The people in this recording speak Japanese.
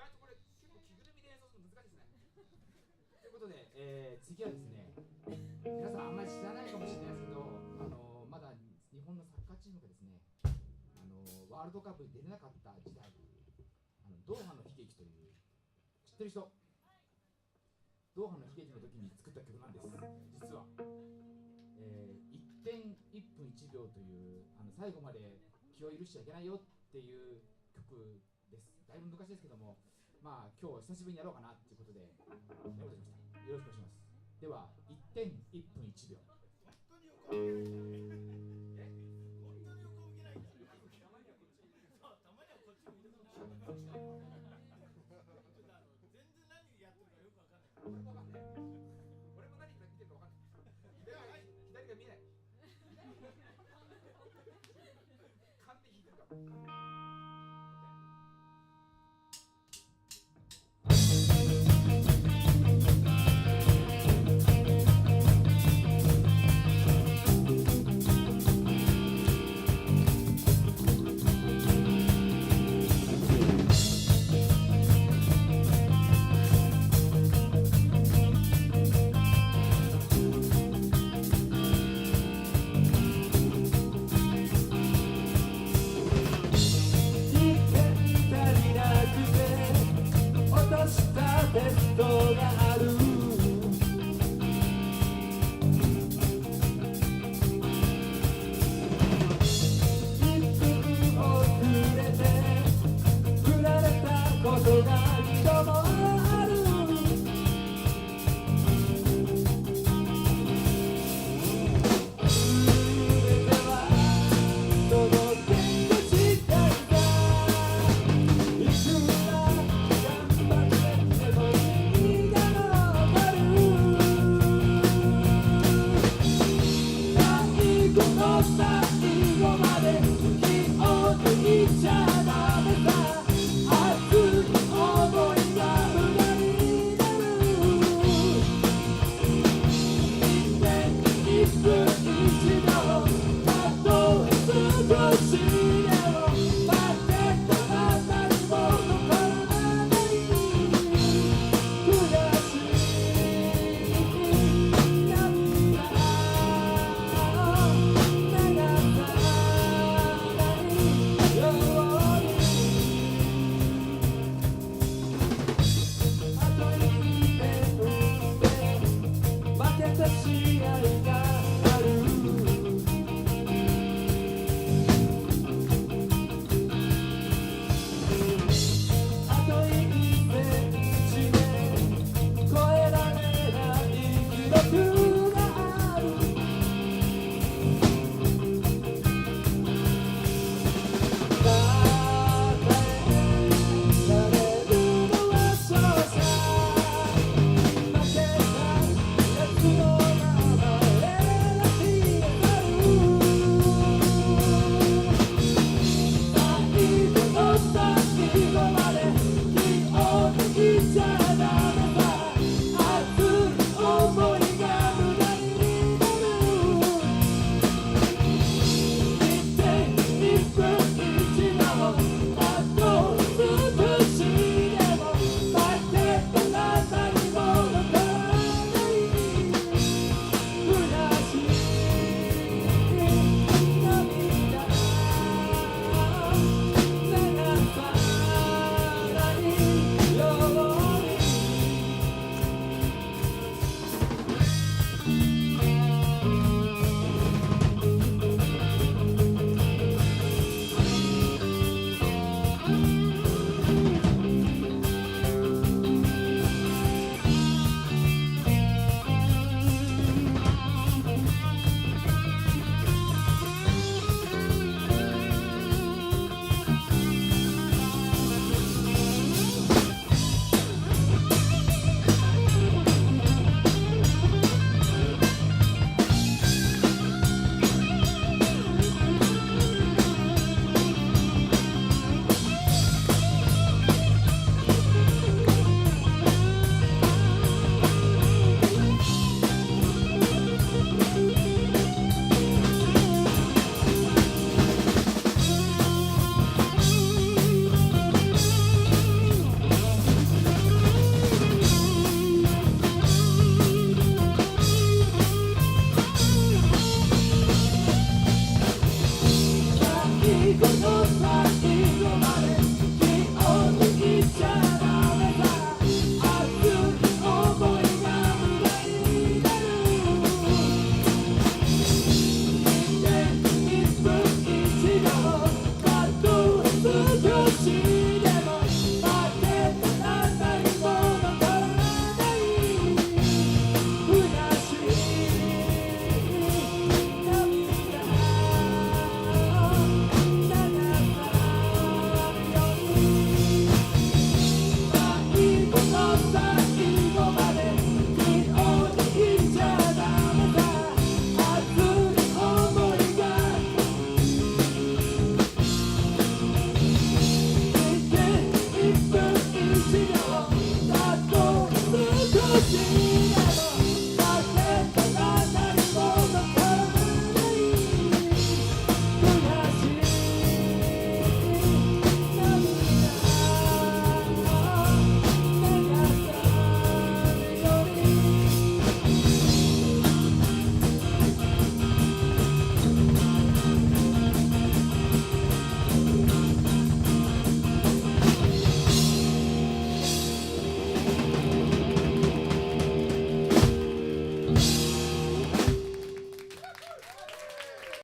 外とこれ結構着ぐるみで演奏するの難しいですね。ということで、次はですね、皆さんあんまり知らないかもしれないですけど、まだ日本のサッカーチームがですね、ワールドカップに出れなかった時代、ドーハの悲劇という、知ってる人？ドーハの悲劇の時に作った曲なんです、実は。1点1分1秒という最後まで気を許しちゃいけないよっていう曲です。だいぶ昔ですけども、まあ今日久しぶりにやろうかなということでやることにしました。よろしくお願いします。では1点1分1秒。本当に横向けないんだ。本当に横向けないんだ。たまにはこっち見てください。全然何やってるかよくわかんない。俺もわかんない。俺も何見てるかわかんない。左が見えない。完璧に弾いてるから。